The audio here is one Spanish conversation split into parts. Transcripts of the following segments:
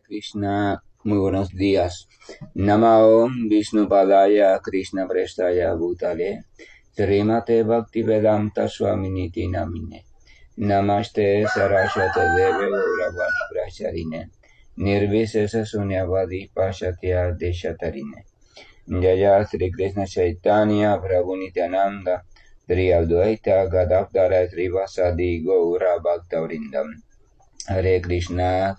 Krishna, muy buenos días. Namo Vishnu Padaya Krishna Prestaya Bhutale Srimate Bhaktivedanta Swaminiti Namine Namaste Saraswate Deve Gauravani Bracharine Nirvisesa Sunyavadi Pashatya Deshatarine Jaya Sri Krishna Chaitanya Prabhu Nityananda Sri Advaita Gadavdara Srivasadi Gaura Bhaktavrindam Hare Krishna,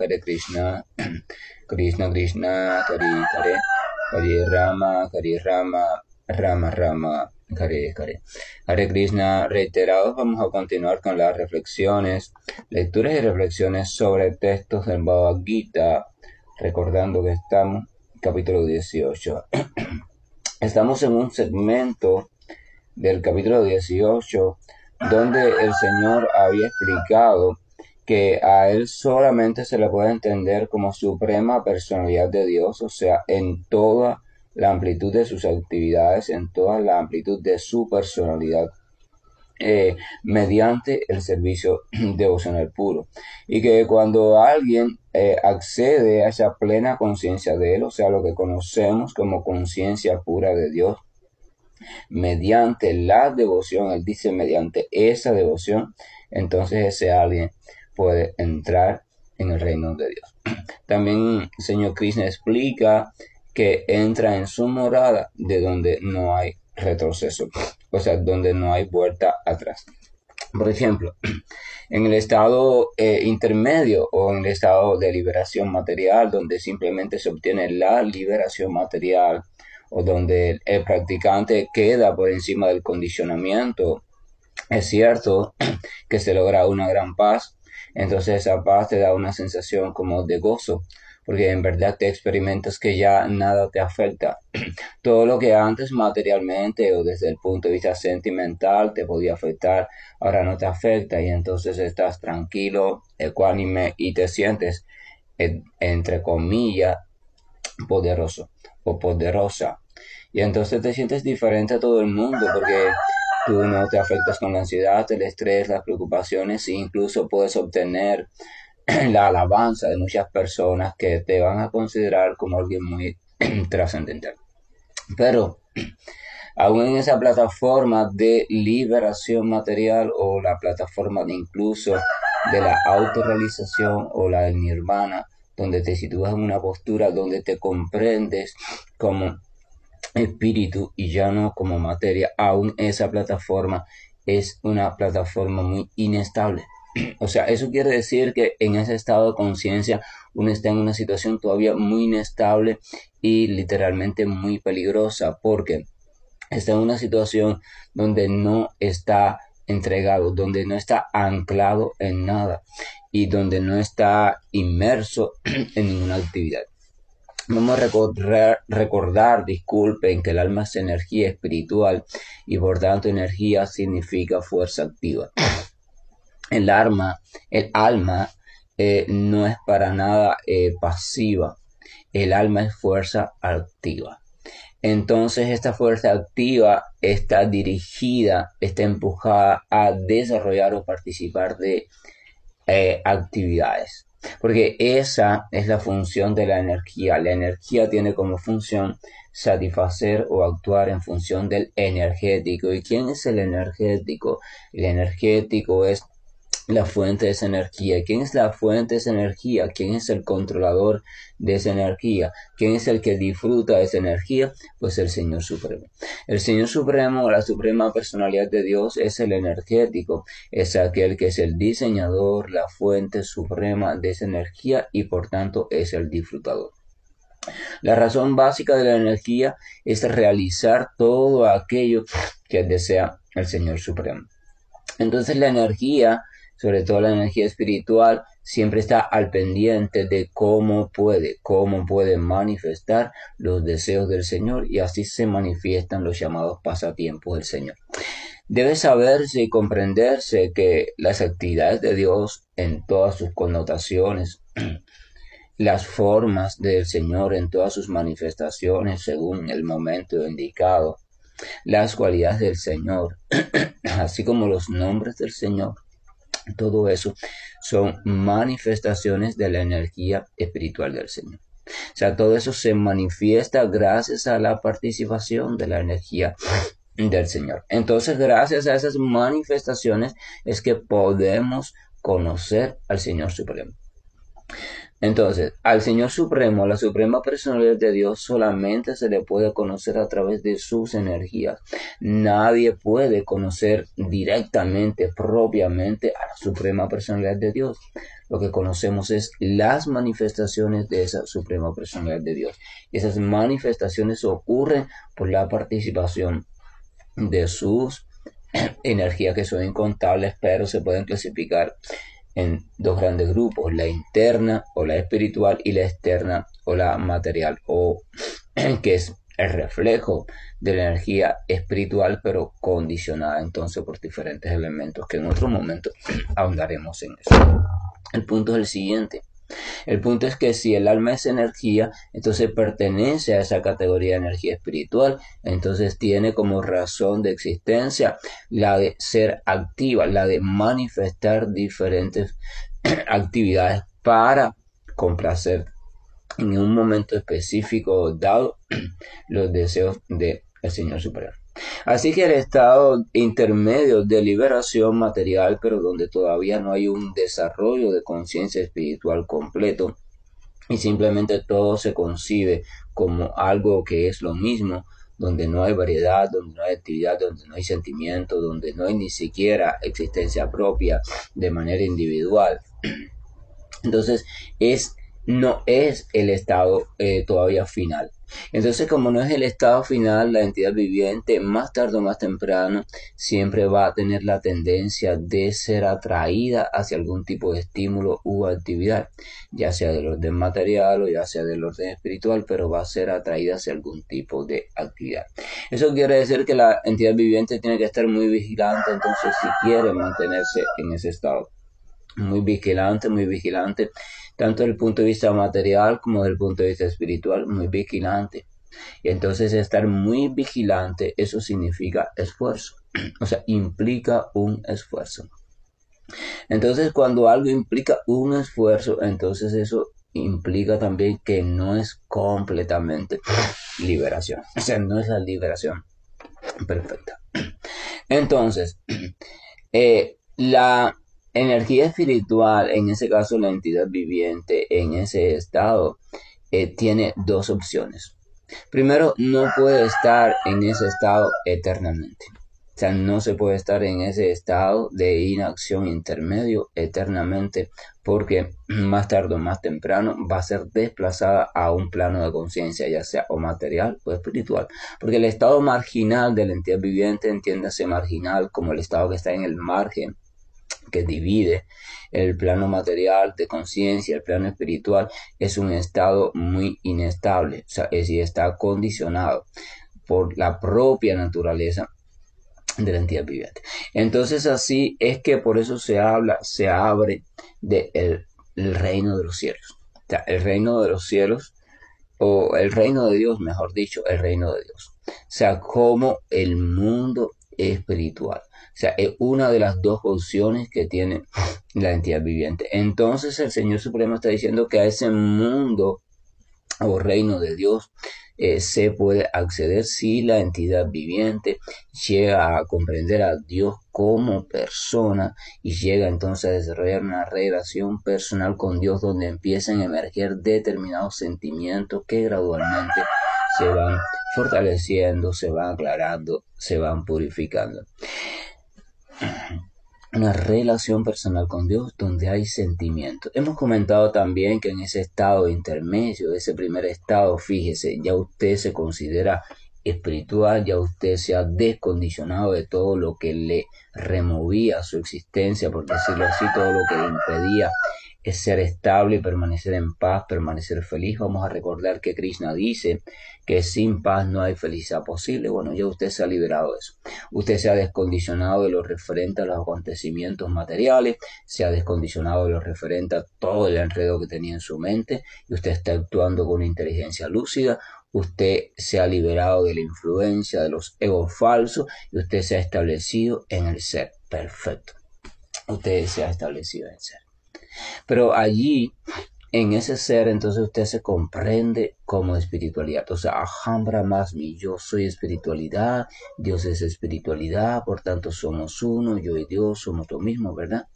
Krishna Krishna, Hare Rama, Rama Rama, Hare. Hare Krishna, reiterados, vamos a continuar con las reflexiones, lecturas y reflexiones sobre textos del Bhagavad Gita, recordando que estamos en capítulo 18. Estamos en un segmento del capítulo 18 donde el Señor había explicado que a Él solamente se le puede entender como suprema personalidad de Dios, o sea, en toda la amplitud de sus actividades, en toda la amplitud de su personalidad, mediante el servicio devocional puro. Y que cuando alguien accede a esa plena conciencia de Él, o sea, lo que conocemos como conciencia pura de Dios, mediante la devoción, Él dice mediante esa devoción, entonces ese alguien puede entrar en el reino de Dios. También el Señor Krishna explica que entra en su morada de donde no hay retroceso, o sea, donde no hay vuelta atrás. Por ejemplo, en el estado intermedio o en el estado de liberación material, donde simplemente se obtiene la liberación material, o donde el practicante queda por encima del condicionamiento, es cierto que se logra una gran paz. Entonces esa paz te da una sensación como de gozo, porque en verdad te experimentas que ya nada te afecta. Todo lo que antes materialmente o desde el punto de vista sentimental te podía afectar, ahora no te afecta y entonces estás tranquilo, ecuánime y te sientes, entre comillas, poderoso o poderosa. Y entonces te sientes diferente a todo el mundo porque tú no te afectas con la ansiedad, el estrés, las preocupaciones e incluso puedes obtener la alabanza de muchas personas que te van a considerar como alguien muy trascendental. Pero aún en esa plataforma de liberación material o la plataforma de incluso de la autorrealización o la del nirvana, donde te sitúas en una postura donde te comprendes como espíritu y ya no como materia, aún esa plataforma es una plataforma muy inestable. O sea, eso quiere decir que en ese estado de conciencia uno está en una situación todavía muy inestable y literalmente muy peligrosa, porque está en una situación donde no está entregado, donde no está anclado en nada y donde no está inmerso en ninguna actividad. Vamos a recordar, disculpen, que el alma es energía espiritual y por tanto energía significa fuerza activa. El alma no es para nada pasiva, el alma es fuerza activa. Entonces esta fuerza activa está dirigida, está empujada a desarrollar o participar de actividades. Porque esa es la función de la energía. La energía tiene como función satisfacer o actuar en función del energético. ¿Y quién es el energético? El energético es la fuente de esa energía. ¿Quién es la fuente de esa energía? ¿Quién es el controlador de esa energía? ¿Quién es el que disfruta de esa energía? Pues el Señor Supremo. El Señor Supremo, la suprema personalidad de Dios, es el energético. Es aquel que es el diseñador, la fuente suprema de esa energía y por tanto es el disfrutador. La razón básica de la energía es realizar todo aquello que desea el Señor Supremo. Entonces la energía, sobre todo la energía espiritual, siempre está al pendiente de cómo puede manifestar los deseos del Señor y así se manifiestan los llamados pasatiempos del Señor. Debe saberse y comprenderse que las actividades de Dios en todas sus connotaciones, las formas del Señor en todas sus manifestaciones según el momento indicado, las cualidades del Señor, así como los nombres del Señor, Todo eso son manifestaciones de la energía espiritual del Señor. O sea, todo eso se manifiesta gracias a la participación de la energía del Señor. Entonces, gracias a esas manifestaciones es que podemos conocer al Señor Supremo. Entonces, al Señor Supremo, a la Suprema Personalidad de Dios, solamente se le puede conocer a través de sus energías. Nadie puede conocer directamente, propiamente a la Suprema Personalidad de Dios. Lo que conocemos es las manifestaciones de esa Suprema Personalidad de Dios. Y esas manifestaciones ocurren por la participación de sus energías, que son incontables, pero se pueden clasificar en dos grandes grupos: la interna o la espiritual y la externa o la material, o que es el reflejo de la energía espiritual, pero condicionada entonces por diferentes elementos, que en otro momento ahondaremos en eso. El punto es el siguiente. El punto es que si el alma es energía, entonces pertenece a esa categoría de energía espiritual, entonces tiene como razón de existencia la de ser activa, la de manifestar diferentes actividades para complacer en un momento específico dado los deseos del Señor Supremo. Así que el estado intermedio de liberación material, pero donde todavía no hay un desarrollo de conciencia espiritual completo y simplemente todo se concibe como algo que es lo mismo, donde no hay variedad, donde no hay actividad, donde no hay sentimiento, donde no hay ni siquiera existencia propia de manera individual. Entonces no es el estado todavía final. Entonces, como no es el estado final, la entidad viviente, más tarde o más temprano, siempre va a tener la tendencia de ser atraída hacia algún tipo de estímulo u actividad, ya sea del orden material o ya sea del orden espiritual, pero va a ser atraída hacia algún tipo de actividad. Eso quiere decir que la entidad viviente tiene que estar muy vigilante, entonces, si quiere mantenerse en ese estado. Muy vigilante, tanto desde el punto de vista material como desde el punto de vista espiritual, muy vigilante. Y entonces estar muy vigilante, eso significa esfuerzo, o sea, implica un esfuerzo. Entonces, cuando algo implica un esfuerzo, entonces eso implica también que no es completamente liberación, o sea, no es la liberación perfecta. Entonces, la energía espiritual, en ese caso la entidad viviente en ese estado, tiene dos opciones. Primero, no puede estar en ese estado eternamente. O sea, no se puede estar en ese estado de inacción intermedio eternamente, porque más tarde o más temprano va a ser desplazada a un plano de conciencia, ya sea o material o espiritual. Porque el estado marginal de la entidad viviente, entiéndase marginal como el estado que está en el margen, que divide el plano material de conciencia, el plano espiritual, es un estado muy inestable, o sea, es decir, está condicionado por la propia naturaleza de la entidad viviente. Entonces, así es que por eso se abre del reino de los cielos. O sea, el reino de los cielos, o el reino de Dios, mejor dicho, el reino de Dios. O sea, como el mundo espiritual. O sea, es una de las dos opciones que tiene la entidad viviente. Entonces el Señor Supremo está diciendo que a ese mundo o reino de Dios se puede acceder si la entidad viviente llega a comprender a Dios como persona y llega entonces a desarrollar una relación personal con Dios, donde empiezan a emerger determinados sentimientos que gradualmente se van fortaleciendo, se van aclarando, se van purificando. Una relación personal con Dios donde hay sentimiento. Hemos comentado también que en ese estado intermedio, ese primer estado, fíjese, ya usted se considera espiritual, ya usted se ha descondicionado de todo lo que le removía su existencia, por decirlo así, todo lo que le impedía es ser estable, permanecer en paz, permanecer feliz. Vamos a recordar que Krishna dice que sin paz no hay felicidad posible. Bueno, ya usted se ha liberado de eso. Usted se ha descondicionado de lo referente a los acontecimientos materiales, se ha descondicionado de lo referente a todo el enredo que tenía en su mente, y usted está actuando con una inteligencia lúcida. Usted se ha liberado de la influencia de los egos falsos y usted se ha establecido en el ser perfecto. usted se ha establecido en ser. Pero allí, en ese ser, entonces usted se comprende como espiritualidad. O sea, Aham más mi, yo soy espiritualidad, Dios es espiritualidad, por tanto somos uno, yo y Dios somos lo mismo, ¿verdad?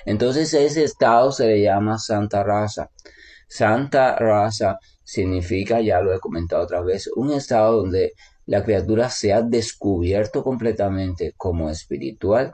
Entonces ese estado se le llama Santa Raza. Santa Raza significa, ya lo he comentado otra vez, un estado donde la criatura se ha descubierto completamente como espiritual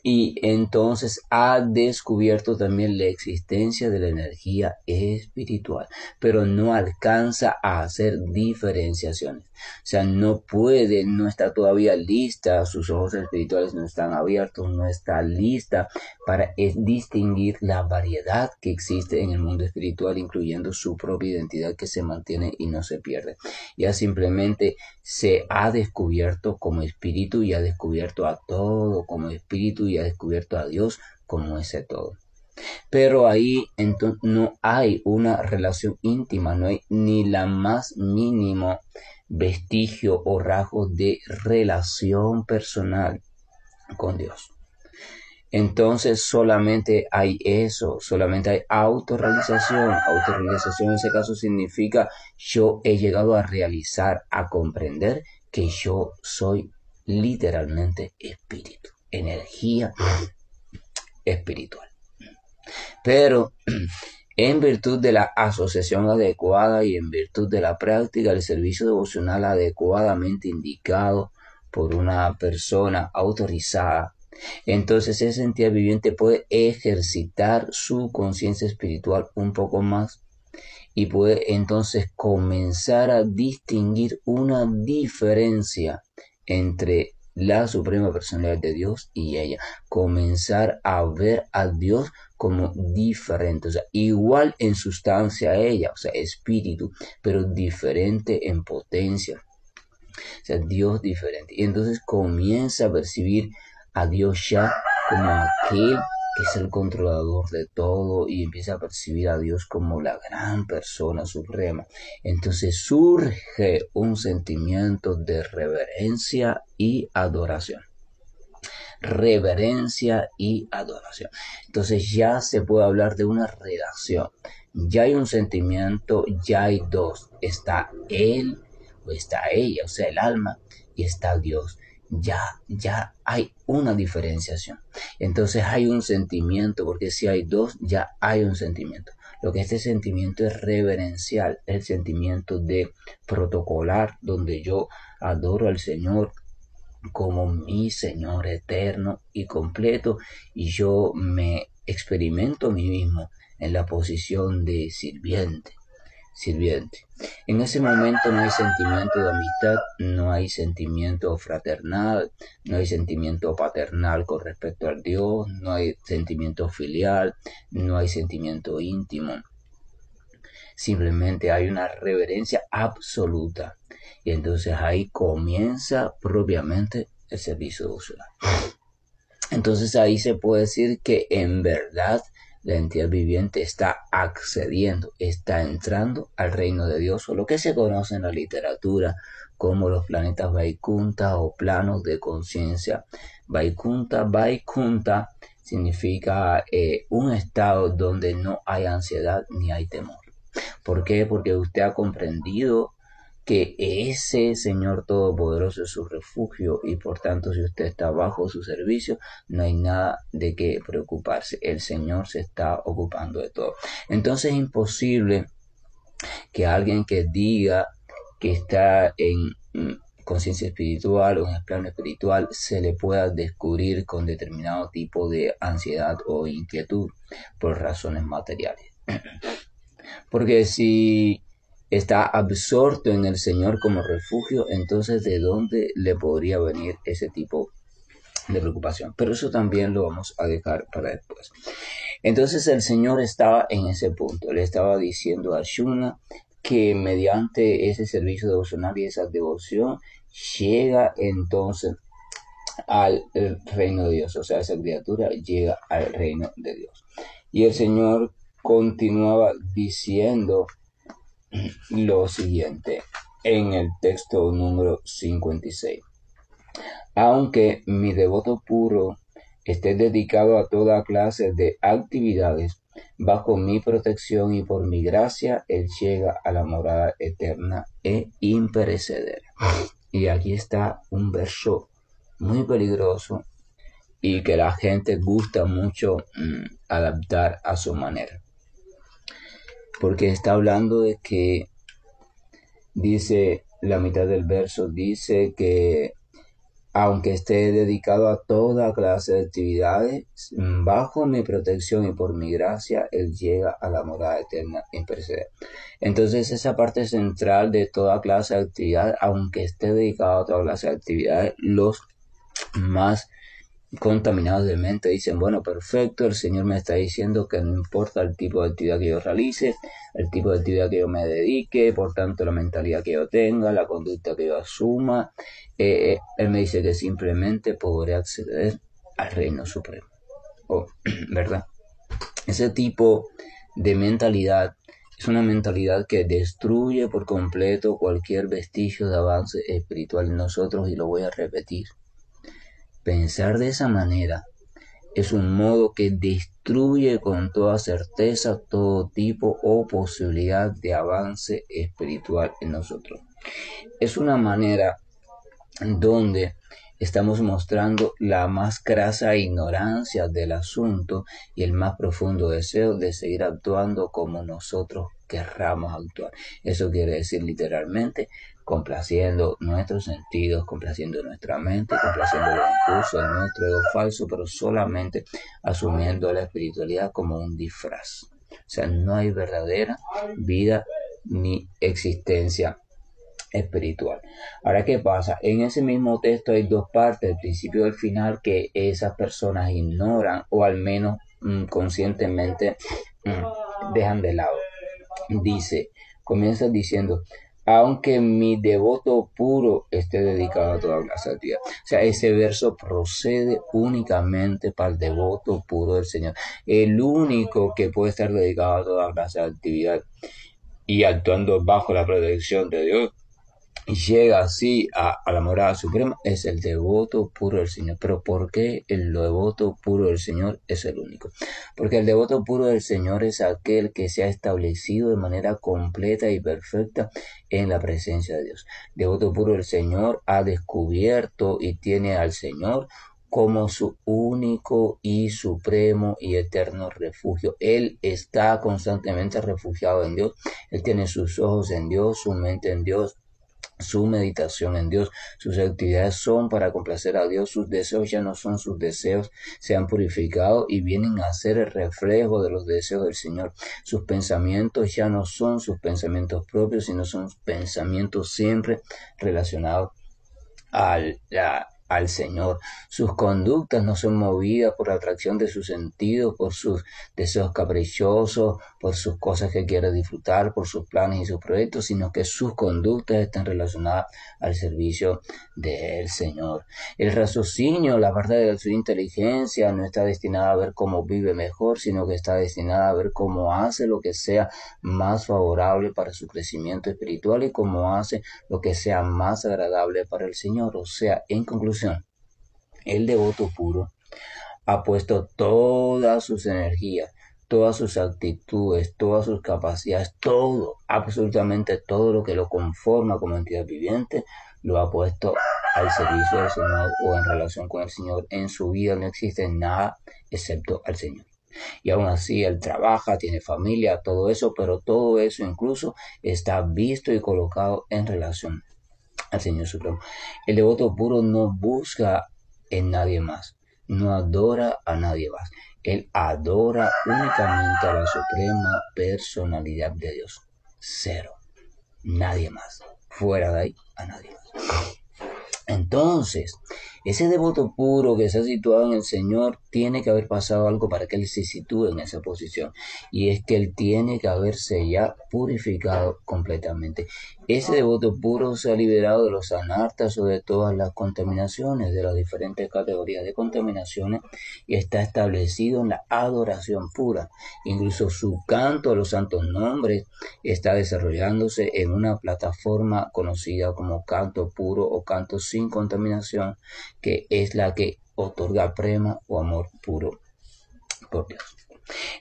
y entonces ha descubierto también la existencia de la energía espiritual, pero no alcanza a hacer diferenciaciones. O sea, no puede, no está todavía lista, sus ojos espirituales no están abiertos, no está lista para distinguir la variedad que existe en el mundo espiritual, incluyendo su propia identidad que se mantiene y no se pierde. Ya simplemente se ha descubierto como espíritu y ha descubierto a todo como espíritu y ha descubierto a Dios como ese todo. Pero ahí entonces no hay una relación íntima, no hay ni la más mínimo vestigio o rasgo de relación personal con Dios. Entonces solamente hay eso, solamente hay autorrealización. Autorrealización en ese caso significa yo he llegado a realizar, a comprender que yo soy literalmente espíritu, energía espiritual. Pero en virtud de la asociación adecuada y en virtud de la práctica del servicio devocional adecuadamente indicado por una persona autorizada, entonces esa entidad viviente puede ejercitar su conciencia espiritual un poco más y puede entonces comenzar a distinguir una diferencia entre la suprema personalidad de Dios y ella. Comenzar a ver a Dios como diferente, o sea, igual en sustancia a ella, o sea, espíritu, pero diferente en potencia. O sea, Dios diferente. Y entonces comienza a percibir a Dios ya como aquel que es el controlador de todo y empieza a percibir a Dios como la gran persona suprema. Entonces surge un sentimiento de reverencia y adoración. Reverencia y adoración. Entonces ya se puede hablar de una relación. Ya hay un sentimiento, ya hay dos. Está él o está ella, o sea, el alma, y está Dios. Ya hay una diferenciación. Entonces hay un sentimiento, porque si hay dos, ya hay un sentimiento. Lo que este sentimiento es reverencial, el sentimiento de protocolar, donde yo adoro al Señor como mi Señor eterno y completo, y yo me experimento a mí mismo en la posición de sirviente. En ese momento no hay sentimiento de amistad, no hay sentimiento fraternal, no hay sentimiento paternal con respecto al Dios, no hay sentimiento filial, no hay sentimiento íntimo. Simplemente hay una reverencia absoluta. Y entonces ahí comienza propiamente el servicio devocional. Entonces ahí se puede decir que en verdad la entidad viviente está accediendo, está entrando al reino de Dios, o lo que se conoce en la literatura como los planetas Vaikunta o planos de conciencia. Vaikunta significa un estado donde no hay ansiedad ni hay temor. ¿Por qué? Porque usted ha comprendido que ese Señor Todopoderoso es su refugio y por tanto si usted está bajo su servicio no hay nada de qué preocuparse. El Señor se está ocupando de todo. Entonces es imposible que alguien que diga que está en conciencia espiritual o en el plano espiritual se le pueda descubrir con determinado tipo de ansiedad o inquietud por razones materiales. Porque si está absorto en el Señor como refugio, entonces ¿de dónde le podría venir ese tipo de preocupación? Pero eso también lo vamos a dejar para después. Entonces el Señor estaba en ese punto. Le estaba diciendo a Shuna que mediante ese servicio devocional y esa devoción llega entonces al reino de Dios. O sea, esa criatura llega al reino de Dios. Y el Señor continuaba diciendo lo siguiente en el texto número 56. Aunque mi devoto puro esté dedicado a toda clase de actividades, bajo mi protección y por mi gracia, él llega a la morada eterna e imperecedera. Y aquí está un verso muy peligroso y que la gente gusta mucho adaptar a su manera. Porque está hablando de que, dice la mitad del verso, dice que aunque esté dedicado a toda clase de actividades, bajo mi protección y por mi gracia, él llega a la morada eterna imperecedera. Entonces, esa parte central de toda clase de actividad, aunque esté dedicado a toda clase de actividades, los más contaminados de mente dicen, bueno, perfecto, el Señor me está diciendo que no importa el tipo de actividad que yo realice, el tipo de actividad que yo me dedique, por tanto la mentalidad que yo tenga, la conducta que yo asuma, Él me dice que simplemente podré acceder al reino supremo. ¿Verdad? Ese tipo de mentalidad es una mentalidad que destruye por completo cualquier vestigio de avance espiritual en nosotros, y lo voy a repetir. Pensar de esa manera es un modo que destruye con toda certeza todo tipo o posibilidad de avance espiritual en nosotros. Es una manera donde estamos mostrando la más crasa ignorancia del asunto y el más profundo deseo de seguir actuando como nosotros querramos actuar. Eso quiere decir literalmente complaciendo nuestros sentidos, complaciendo nuestra mente, complaciendo los impulsos de nuestro ego falso, pero solamente asumiendo la espiritualidad como un disfraz. O sea, no hay verdadera vida ni existencia espiritual. Ahora, ¿qué pasa? En ese mismo texto hay dos partes, el principio y el final, que esas personas ignoran o al menos conscientemente dejan de lado. Comienza diciendo, aunque mi devoto puro esté dedicado a toda clase de actividad. O sea, ese verso procede únicamente para el devoto puro del Señor. El único que puede estar dedicado a toda clase de actividad y actuando bajo la protección de Dios y llega así a la morada suprema es el devoto puro del Señor. Pero ¿por qué el devoto puro del Señor es el único? Porque el devoto puro del Señor es aquel que se ha establecido de manera completa y perfecta en la presencia de Dios. El devoto puro del Señor ha descubierto y tiene al Señor como su único y supremo y eterno refugio. Él está constantemente refugiado en Dios. Él tiene sus ojos en Dios, su mente en Dios, su meditación en Dios. Sus actividades son para complacer a Dios. Sus deseos ya no son sus deseos, se han purificado y vienen a ser el reflejo de los deseos del Señor. Sus pensamientos ya no son sus pensamientos propios, sino son pensamientos siempre relacionados al Señor. Sus conductas no son movidas por la atracción de sus sentidos, por sus deseos caprichosos, por sus cosas que quiere disfrutar, por sus planes y sus proyectos, sino que sus conductas están relacionadas al servicio del Señor. El raciocinio, la parte de su inteligencia, no está destinada a ver cómo vive mejor, sino que está destinada a ver cómo hace lo que sea más favorable para su crecimiento espiritual y cómo hace lo que sea más agradable para el Señor. O sea, en conclusión, el devoto puro ha puesto todas sus energías, todas sus actitudes, todas sus capacidades, todo, absolutamente todo lo que lo conforma como entidad viviente, lo ha puesto al servicio del Señor o en relación con el Señor. En su vida no existe nada excepto al Señor. Y aún así él trabaja, tiene familia, todo eso, pero todo eso incluso está visto y colocado en relación al Señor Supremo. El devoto puro no busca en nadie más, no adora a nadie más. Él adora únicamente a la suprema personalidad de Dios. Cero. Nadie más. Fuera de ahí, a nadie más. Entonces, ese devoto puro que se ha situado en el Señor tiene que haber pasado algo para que él se sitúe en esa posición. Y es que él tiene que haberse ya purificado completamente. Ese devoto puro se ha liberado de los anartas o de todas las contaminaciones, de las diferentes categorías de contaminaciones, y está establecido en la adoración pura. Incluso su canto a los santos nombres está desarrollándose en una plataforma conocida como canto puro o canto sin sin contaminación, que es la que otorga prema o amor puro por Dios.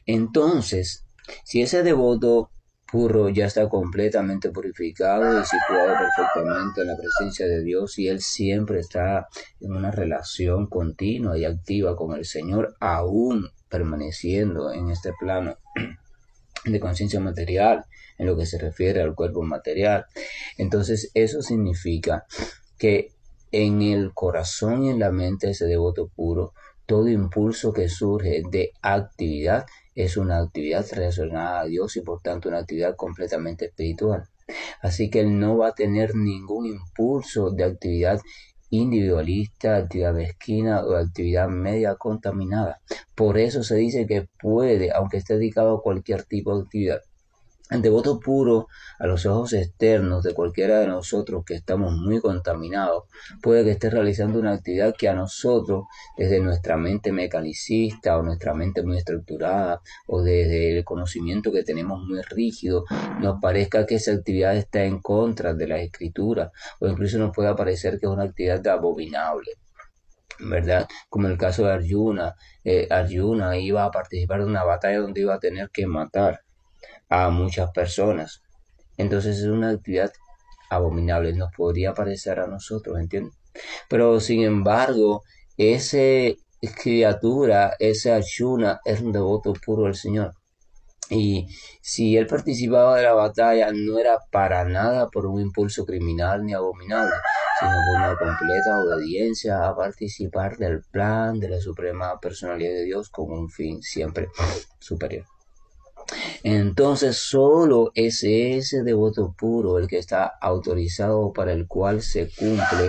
Entonces, si ese devoto puro ya está completamente purificado y situado perfectamente en la presencia de Dios y él siempre está en una relación continua y activa con el Señor, aún permaneciendo en este plano de conciencia material, en lo que se refiere al cuerpo material, entonces eso significa que en el corazón y en la mente de ese devoto puro, todo impulso que surge de actividad es una actividad relacionada a Dios y por tanto una actividad completamente espiritual. Así que él no va a tener ningún impulso de actividad individualista, actividad mezquina o actividad media contaminada. Por eso se dice que puede, aunque esté dedicado a cualquier tipo de actividad, el devoto puro, a los ojos externos de cualquiera de nosotros que estamos muy contaminados, puede que esté realizando una actividad que a nosotros, desde nuestra mente mecanicista o nuestra mente muy estructurada o desde el conocimiento que tenemos muy rígido, nos parezca que esa actividad está en contra de la escritura o incluso nos pueda parecer que es una actividad abominable, ¿verdad? Como en el caso de Arjuna. Arjuna iba a participar de una batalla donde iba a tener que matar a muchas personas. Entonces es una actividad abominable, nos podría parecer a nosotros, ¿entiendes? Pero sin embargo, ese criatura, ese Arjuna, es un devoto puro del Señor. Y si él participaba de la batalla, no era para nada por un impulso criminal ni abominable, sino por una completa obediencia a participar del plan de la suprema personalidad de Dios con un fin siempre superior. Entonces solo es ese devoto puro el que está autorizado, para el cual se cumple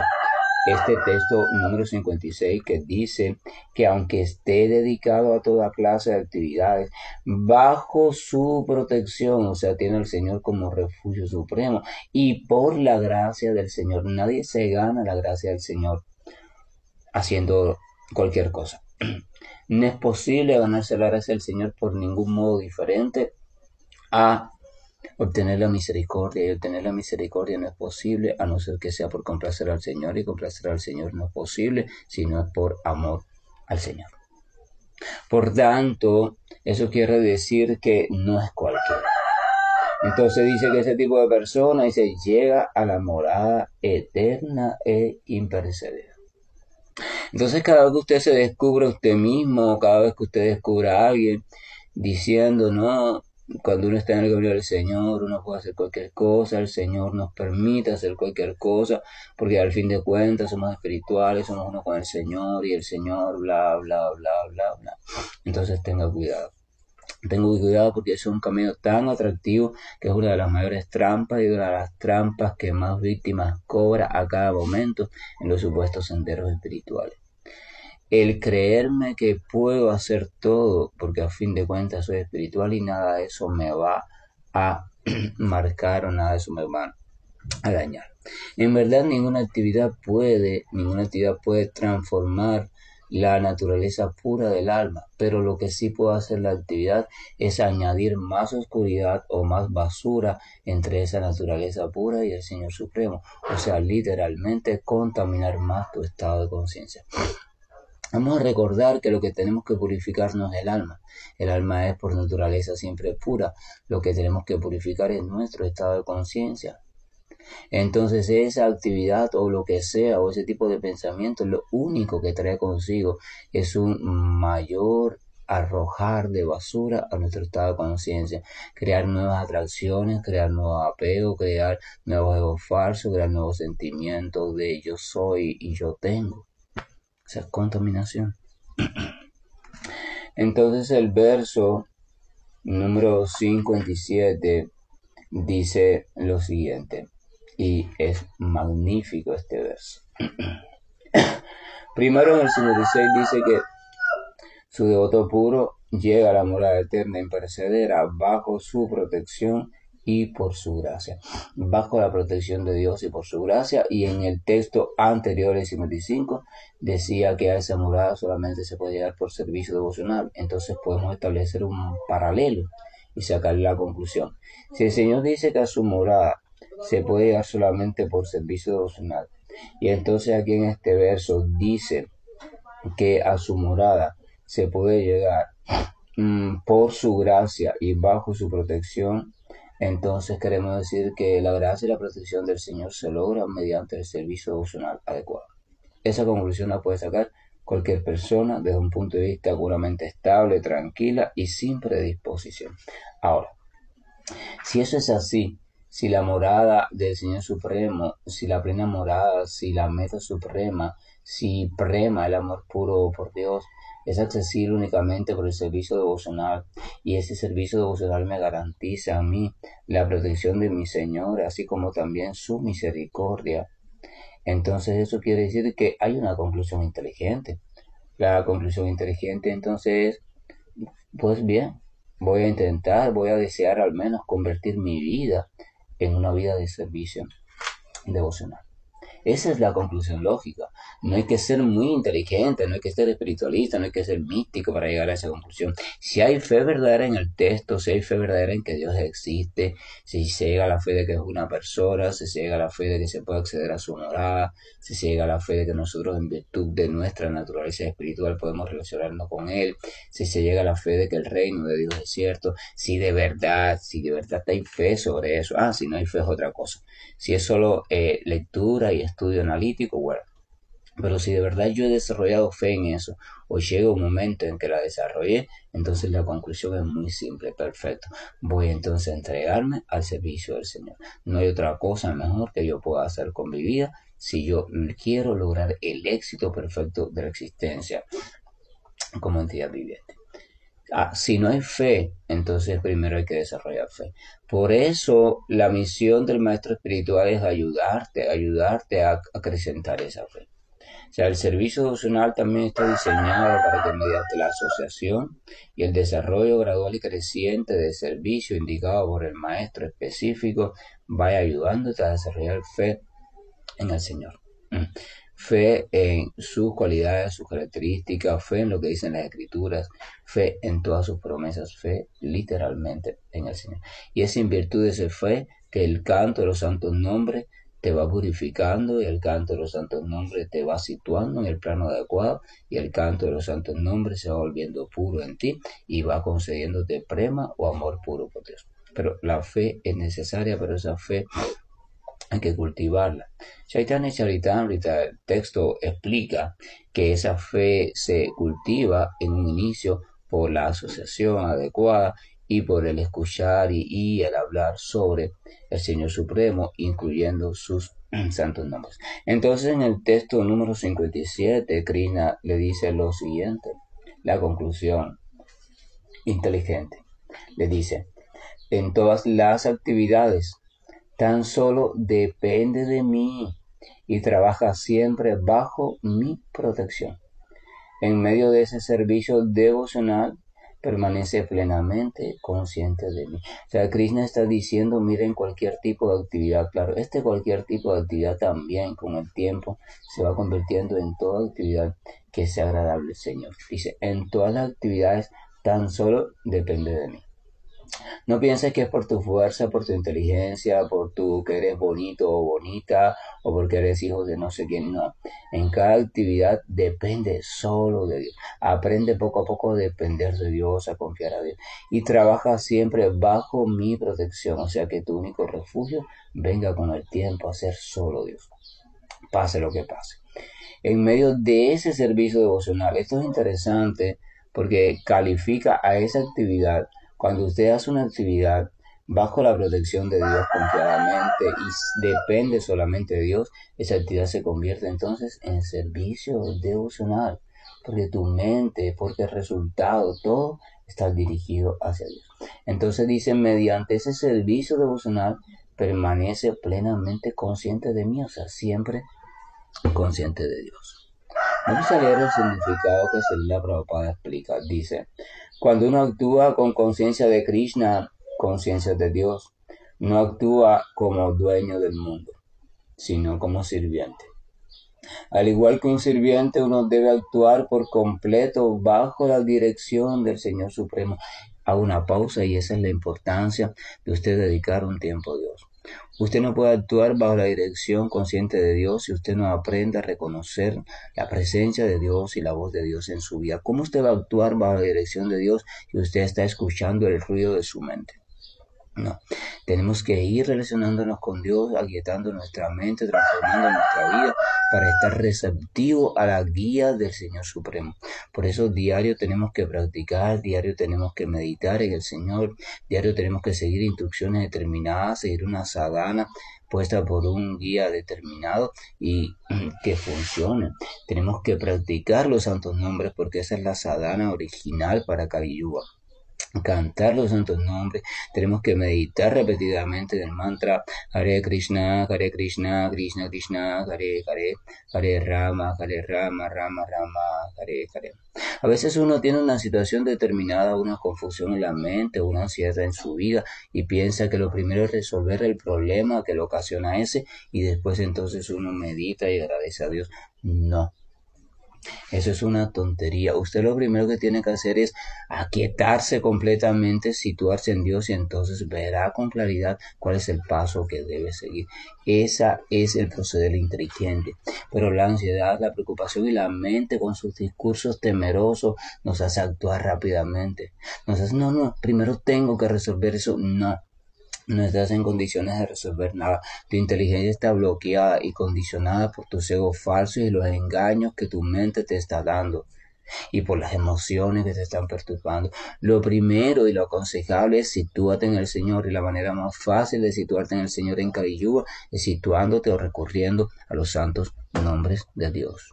este texto número 56, que dice que aunque esté dedicado a toda clase de actividades, bajo su protección, o sea, tiene al Señor como refugio supremo, y por la gracia del Señor. Nadie se gana la gracia del Señor haciendo cualquier cosa. No es posible ganarse la gracia del Señor por ningún modo diferente a obtener la misericordia, y obtener la misericordia no es posible a no ser que sea por complacer al Señor, y complacer al Señor no es posible sino es por amor al Señor. Por tanto, eso quiere decir que no es cualquiera. Entonces dice que ese tipo de persona dice, llega a la morada eterna e imperecedera. Entonces cada vez que usted se descubre a usted mismo, cada vez que usted descubra a alguien diciendo, no, cuando uno está en el camino del Señor, uno puede hacer cualquier cosa, el Señor nos permite hacer cualquier cosa, porque al fin de cuentas somos espirituales, somos uno con el Señor, y el Señor, bla, bla, bla, bla, bla. Entonces tenga cuidado. Tengo cuidado, porque es un camino tan atractivo que es una de las mayores trampas y una de las trampas que más víctimas cobra a cada momento en los supuestos senderos espirituales. El creerme que puedo hacer todo porque a fin de cuentas soy espiritual y nada de eso me va a marcar o nada de eso me va a dañar. En verdad ninguna actividad puede transformar la naturaleza pura del alma, pero lo que sí puede hacer la actividad es añadir más oscuridad o más basura entre esa naturaleza pura y el Señor Supremo, o sea, literalmente contaminar más tu estado de conciencia. Vamos a recordar que lo que tenemos que purificar no es el alma. El alma es por naturaleza siempre pura. Lo que tenemos que purificar es nuestro estado de conciencia. Entonces esa actividad o lo que sea o ese tipo de pensamiento, lo único que trae consigo es un mayor arrojar de basura a nuestro estado de conciencia, crear nuevas atracciones, crear nuevos apegos, crear nuevos egos falsos, crear nuevos sentimientos de yo soy y yo tengo. O sea, contaminación. Entonces el verso número 57 dice lo siguiente, y es magnífico este verso. Primero en el 56 dice que su devoto puro llega a la morada eterna e imperecedera bajo su protección y por su gracia. Bajo la protección de Dios y por su gracia. Y en el texto anterior, el 55, decía que a esa morada solamente se puede llegar por servicio devocional. Entonces podemos establecer un paralelo y sacar la conclusión. Si el Señor dice que a su morada se puede llegar solamente por servicio devocional, Y entonces aquí en este verso dice que a su morada se puede llegar por su gracia y bajo su protección. Entonces queremos decir que la gracia y la protección del Señor se logran mediante el servicio devocional adecuado. Esa conclusión la puede sacar cualquier persona desde un punto de vista con una mente estable, tranquila y sin predisposición. Ahora, si eso es así, si la morada del Señor Supremo, si la plena morada, si la meta suprema, si prema el amor puro por Dios, es accesible únicamente por el servicio devocional, y ese servicio devocional me garantiza a mí la protección de mi Señor, así como también su misericordia. Entonces eso quiere decir que hay una conclusión inteligente. La conclusión inteligente entonces es, pues bien, voy a intentar, voy a desear al menos convertir mi vida en una vida de servicio devocional. Esa es la conclusión lógica. No hay que ser muy inteligente, no hay que ser espiritualista, no hay que ser místico para llegar a esa conclusión. Si hay fe verdadera en el texto, si hay fe verdadera en que Dios existe, si se llega a la fe de que es una persona, si se llega a la fe de que se puede acceder a su morada, si se llega a la fe de que nosotros en virtud de nuestra naturaleza espiritual podemos relacionarnos con Él, si se llega a la fe de que el reino de Dios es cierto, si de verdad hay fe sobre eso. Si no hay fe es otra cosa. Si es solo lectura y estudio analítico, bueno. Pero si de verdad yo he desarrollado fe en eso, o llega un momento en que la desarrollé, entonces la conclusión es muy simple, perfecto. Voy entonces a entregarme al servicio del Señor. No hay otra cosa mejor que yo pueda hacer con mi vida si yo quiero lograr el éxito perfecto de la existencia como entidad viviente. Si no hay fe, entonces primero hay que desarrollar fe. Por eso la misión del maestro espiritual es ayudarte a acrecentar esa fe. O sea, el servicio devocional también está diseñado para que mediante la asociación y el desarrollo gradual y creciente de servicio indicado por el maestro específico vaya ayudándote a desarrollar fe en el Señor. Fe en sus cualidades, sus características, fe en lo que dicen las escrituras, fe en todas sus promesas, fe literalmente en el Señor. Y es en virtud de esa fe que el canto de los santos nombres te va purificando, y el canto de los santos nombres te va situando en el plano adecuado, y el canto de los santos nombres se va volviendo puro en ti y va concediéndote prema o amor puro por Dios. Pero la fe es necesaria, pero esa fe hay que cultivarla. Chaitanya Charitamrita, el texto explica que esa fe se cultiva en un inicio por la asociación adecuada y por el escuchar y el hablar sobre el Señor Supremo, incluyendo sus santos nombres. Entonces en el texto número 57, Krishna le dice lo siguiente, la conclusión inteligente. Le dice, en todas las actividades, tan solo depende de mí y trabaja siempre bajo mi protección. En medio de ese servicio devocional, permanece plenamente consciente de mí. O sea, Krishna está diciendo, miren, cualquier tipo de actividad, claro, cualquier tipo de actividad también con el tiempo se va convirtiendo en toda actividad que sea agradable al Señor. Dice, en todas las actividades tan solo depende de mí. No pienses que es por tu fuerza, por tu inteligencia, por tu que eres bonito o bonita, o porque eres hijo de no sé quién. No. En cada actividad depende solo de Dios. Aprende poco a poco a depender de Dios, a confiar a Dios. Y trabaja siempre bajo mi protección. O sea, que tu único refugio venga con el tiempo a ser solo Dios. Pase lo que pase. En medio de ese servicio devocional, esto es interesante porque califica a esa actividad. Cuando usted hace una actividad bajo la protección de Dios confiadamente y depende solamente de Dios, esa actividad se convierte entonces en servicio devocional, porque tu mente, porque el resultado, todo está dirigido hacia Dios. Entonces dice, mediante ese servicio devocional permanece plenamente consciente de mí, o sea, siempre consciente de Dios. Vamos a leer el significado que Srila Prabhupada explica. Dice, cuando uno actúa con conciencia de Krishna, conciencia de Dios, no actúa como dueño del mundo, sino como sirviente. Al igual que un sirviente, uno debe actuar por completo bajo la dirección del Señor Supremo. A una pausa, y esa es la importancia de usted dedicar un tiempo a Dios. Usted no puede actuar bajo la dirección consciente de Dios si usted no aprende a reconocer la presencia de Dios y la voz de Dios en su vida. ¿Cómo usted va a actuar bajo la dirección de Dios si usted está escuchando el ruido de su mente? No, tenemos que ir relacionándonos con Dios, aquietando nuestra mente, transformando nuestra vida para estar receptivo a la guía del Señor Supremo. Por eso diario tenemos que practicar, diario tenemos que meditar en el Señor, diario tenemos que seguir instrucciones determinadas, seguir una sadhana puesta por un guía determinado y que funcione. Tenemos que practicar los santos nombres porque esa es la sadhana original para Kali Yuga. Cantar los santos nombres, tenemos que meditar repetidamente en el mantra Hare Krishna, Krishna Krishna, Hare Rama, Rama Rama, Hare Hare. A veces uno tiene una situación determinada, una confusión en la mente, una ansiedad en su vida y piensa que lo primero es resolver el problema que lo ocasiona ese y después entonces uno medita y agradece a Dios. No. Eso es una tontería. Usted lo primero que tiene que hacer es aquietarse completamente, situarse en Dios y entonces verá con claridad cuál es el paso que debe seguir. Esa es el proceder inteligente. Pero la ansiedad, la preocupación y la mente con sus discursos temerosos nos hace actuar rápidamente. Nos hace, no, primero tengo que resolver eso. No estás en condiciones de resolver nada. Tu inteligencia está bloqueada y condicionada por tus egos falsos y los engaños que tu mente te está dando y por las emociones que te están perturbando. Lo primero y lo aconsejable es situarte en el Señor y la manera más fácil de situarte en el Señor en Kali Yuga es situándote o recurriendo a los santos nombres de Dios.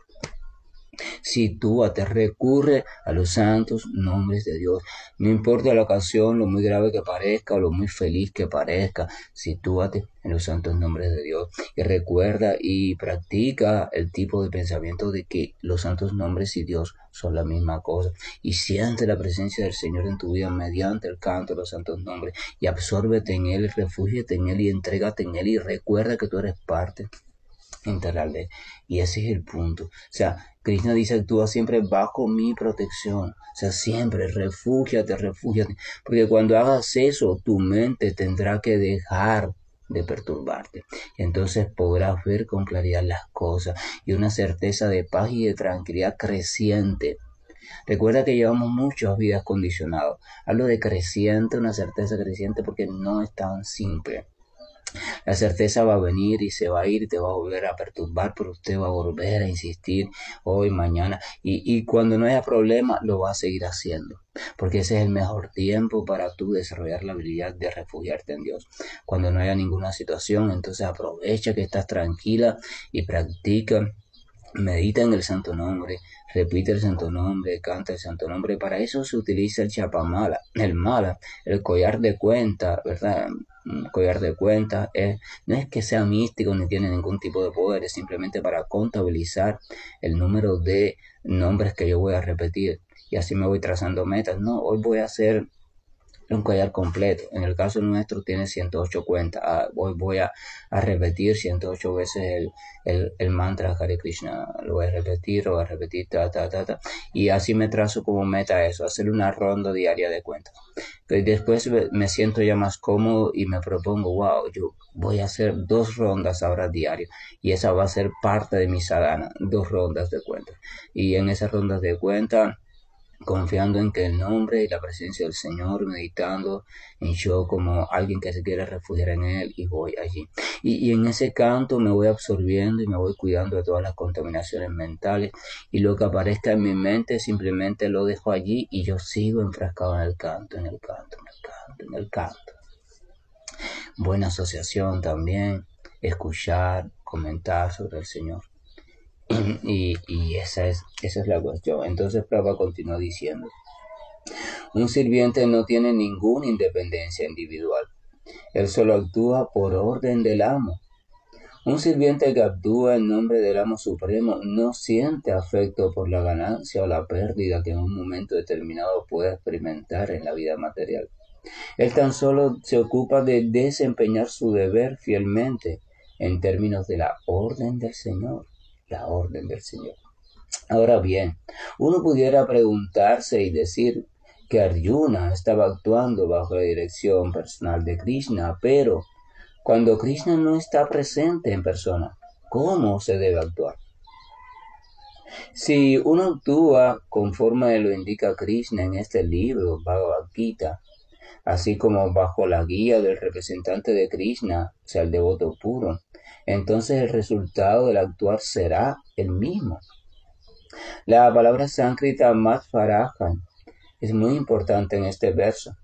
Sitúate, recurre a los santos nombres de Dios. No importa la ocasión, lo muy grave que parezca o lo muy feliz que parezca, sitúate en los santos nombres de Dios. Y recuerda y practica el tipo de pensamiento de que los santos nombres y Dios son la misma cosa. Y siente la presencia del Señor en tu vida mediante el canto de los santos nombres. Y absórbete en Él, refúgiate en Él y entrégate en Él. Y recuerda que tú eres parte integral de Él. Y ese es el punto. O sea, Krishna dice, actúa siempre bajo mi protección. O sea, siempre, refúgiate. Porque cuando hagas eso, tu mente tendrá que dejar de perturbarte. Y entonces podrás ver con claridad las cosas y una certeza de paz y de tranquilidad creciente. Recuerda que llevamos muchas vidas condicionadas. Hablo de creciente, una certeza creciente porque no es tan simple. La certeza va a venir y se va a ir, te va a volver a perturbar, pero usted va a volver a insistir hoy, mañana, y cuando no haya problema, lo va a seguir haciendo, porque ese es el mejor tiempo para tú desarrollar la habilidad de refugiarte en Dios. Cuando no haya ninguna situación, entonces aprovecha que estás tranquila y practica. Medita en el santo nombre, repite el santo nombre, canta el santo nombre. Para eso se utiliza el chapamala, el mala, el collar de cuenta, ¿verdad? Collar de cuenta no es que sea místico ni tiene ningún tipo de poder, es simplemente para contabilizar el número de nombres que yo voy a repetir y así me voy trazando metas. No, hoy voy a hacer un collar completo. En el caso nuestro tiene 108 cuentas. Hoy voy a repetir 108 veces el mantra Hare Krishna. Lo voy a repetir, Y así me trazo como meta eso, hacer una ronda diaria de cuentas. Y después me siento ya más cómodo y me propongo, wow, yo voy a hacer 2 rondas ahora diario. Y esa va a ser parte de mi sadhana, 2 rondas de cuentas. Y en esas rondas de cuentas confiando en que el nombre y la presencia del Señor, meditando en yo como alguien que se quiere refugiar en Él y voy allí. Y en ese canto me voy absorbiendo y me voy cuidando de todas las contaminaciones mentales y lo que aparezca en mi mente simplemente lo dejo allí y yo sigo enfrascado en el canto, en el canto, en el canto, en el canto. Buena asociación también, escuchar, comentar sobre el Señor. Y esa es la cuestión. Entonces Prabhupada continúa diciendo, un sirviente no tiene ninguna independencia individual. Él solo actúa por orden del amo. Un sirviente que actúa en nombre del amo supremo no siente afecto por la ganancia o la pérdida que en un momento determinado puede experimentar en la vida material. Él tan solo se ocupa de desempeñar su deber fielmente en términos de la orden del Señor. La orden del Señor. Ahora bien, uno pudiera preguntarse y decir que Arjuna estaba actuando bajo la dirección personal de Krishna, pero Cuando Krishna no está presente en persona, ¿cómo se debe actuar? Si uno actúa conforme lo indica Krishna en este libro, Bhagavad Gita, así como bajo la guía del representante de Krishna, o sea, el devoto puro, entonces el resultado del actuar será el mismo. La palabra sánscrita Madhvarajan es muy importante en este verso.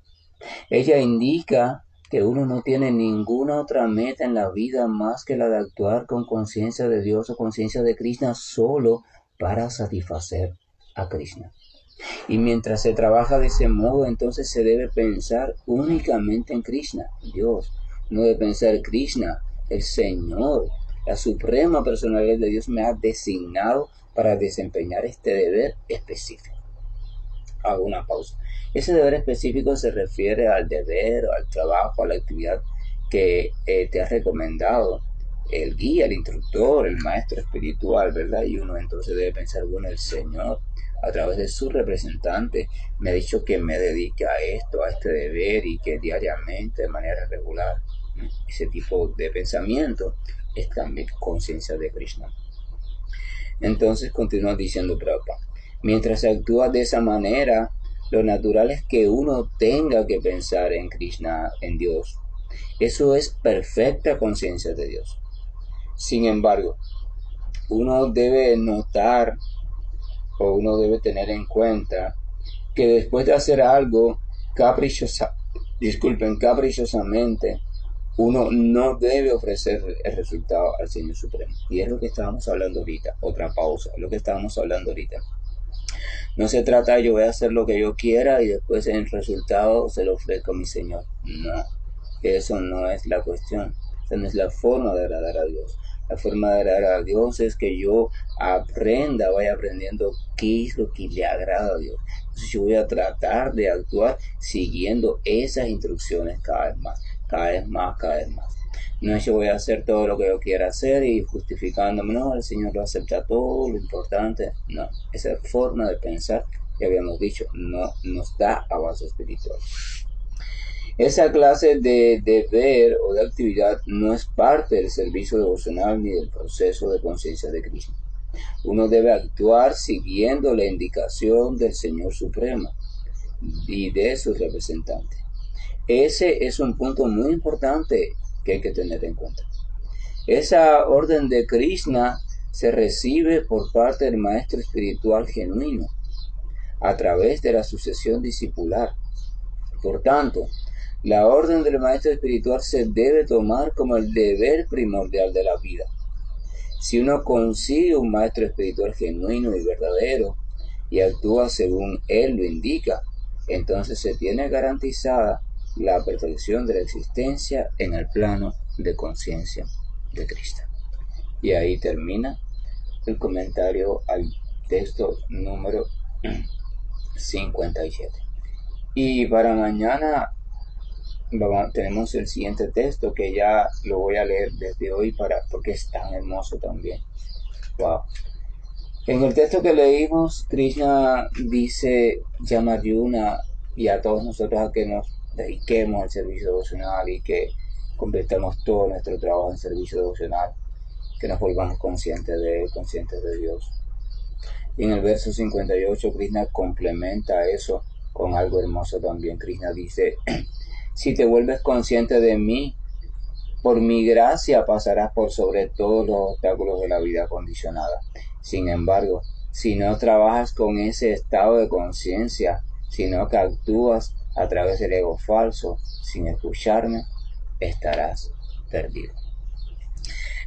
Ella indica que uno no tiene ninguna otra meta en la vida más que la de actuar con conciencia de Dios o conciencia de Krishna solo para satisfacer a Krishna. Y mientras se trabaja de ese modo, entonces se debe pensar únicamente en Krishna, Dios. No debe pensar Krishna, el Señor, la suprema personalidad de Dios me ha designado para desempeñar este deber específico. Hago una pausa. Ese deber específico se refiere al deber, al trabajo, a la actividad que te ha recomendado el guía, el instructor, el maestro espiritual, ¿verdad? Y uno entonces debe pensar, bueno, el Señor, a través de su representante, me ha dicho que me dedique a esto, a este deber y que diariamente, de manera regular, ese tipo de pensamiento es también conciencia de Krishna. Entonces continúa diciendo Prabhupada, mientras se actúa de esa manera, lo natural es que uno tenga que pensar en Krishna, en Dios. Eso es perfecta conciencia de Dios. Sin embargo, uno debe notar o uno debe tener en cuenta que después de hacer algo caprichosamente, uno no debe ofrecer el resultado al Señor Supremo. Y es lo que estábamos hablando ahorita. Otra pausa, lo que estábamos hablando ahorita. No se trata de yo voy a hacer lo que yo quiera y después en el resultado se lo ofrezco a mi Señor. No, eso no es la cuestión. Esa no es la forma de agradar a Dios. La forma de agradar a Dios es que yo vaya aprendiendo qué es lo que le agrada a Dios. Entonces yo voy a tratar de actuar siguiendo esas instrucciones cada vez más, cada vez más, cada vez más. No es que voy a hacer todo lo que yo quiera hacer y justificándome, no, el Señor lo acepta todo, lo importante. No, esa forma de pensar, ya habíamos dicho, no nos da avance espiritual. Esa clase de deber o de actividad no es parte del servicio devocional ni del proceso de conciencia de Krishna. Uno debe actuar siguiendo la indicación del Señor Supremo y de sus representantes. Ese es un punto muy importante que hay que tener en cuenta. Esa orden de Krishna se recibe por parte del maestro espiritual genuino a través de la sucesión discipular. Por tanto, la orden del maestro espiritual se debe tomar como el deber primordial de la vida. Si uno consigue un maestro espiritual genuino y verdadero y actúa según él lo indica, entonces se tiene garantizada la perfección de la existencia en el plano de conciencia de Cristo. Y ahí termina el comentario al texto número 57. Y para mañana tenemos el siguiente texto que ya lo voy a leer desde hoy porque es tan hermoso también. Wow. En el texto que leímos, Krishna dice, llama a Arjuna y a todos nosotros a que nos dediquemos al servicio devocional y que completemos todo nuestro trabajo en servicio devocional, que nos volvamos conscientes de Él, conscientes de Dios. Y en el verso 58, Krishna complementa eso con algo hermoso también. Krishna dice, si te vuelves consciente de mí, por mi gracia pasarás por sobre todos los obstáculos de la vida condicionada. Sin embargo, si no trabajas con ese estado de conciencia, sino que actúas a través del ego falso, sin escucharme, estarás perdido.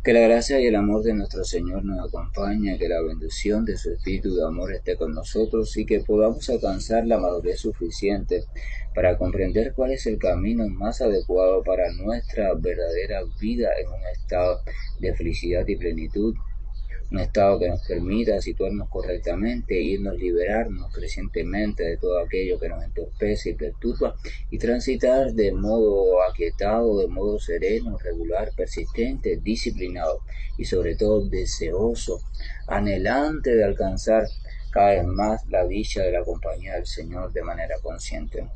Que la gracia y el amor de nuestro Señor nos acompañe, que la bendición de su Espíritu de amor esté con nosotros y que podamos alcanzar la madurez suficiente para comprender cuál es el camino más adecuado para nuestra verdadera vida en un estado de felicidad y plenitud, un estado que nos permita situarnos correctamente, liberarnos crecientemente de todo aquello que nos entorpece y perturba y transitar de modo aquietado, de modo sereno, regular, persistente, disciplinado y sobre todo deseoso, anhelante de alcanzar cada vez más la dicha de la compañía del Señor de manera consciente.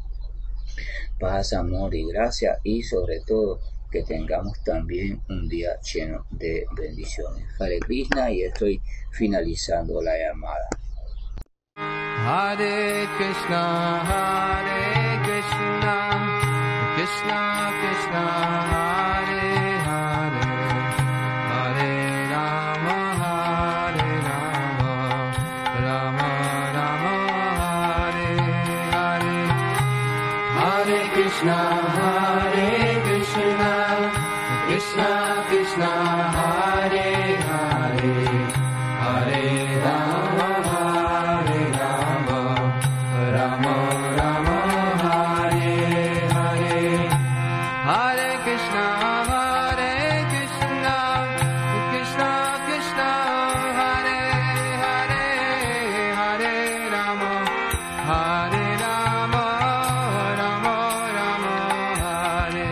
Paz, amor y gracia y sobre todo que tengamos también un día lleno de bendiciones. Hare Krishna, y estoy finalizando la llamada. Hare Krishna, Krishna Krishna, Hare Hare, Hare Rama, Rama Rama, Hare Hare. Hare Krishna, Krishna Krishna, Hare Hare, Hare Rama, Rama Rama, Hare Hare. Hare Krishna, Krishna Krishna, Hare Hare, Hare Rama, Rama Rama, Hare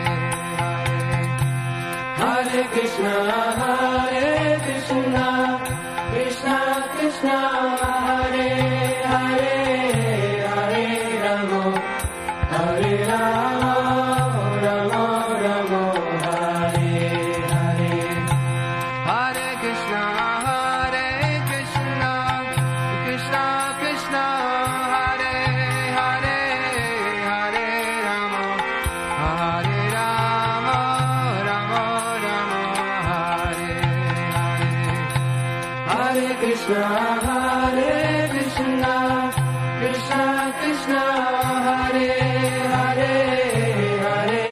Hare. Hare Krishna, Krishna Krishna, Hare Hare, Hare Rama, Rama Rama, Hare Hare. Hare Krishna, Krishna Krishna, Hare Hare, Hare Rama, Rama Rama, Hare Hare. Hare Krishna,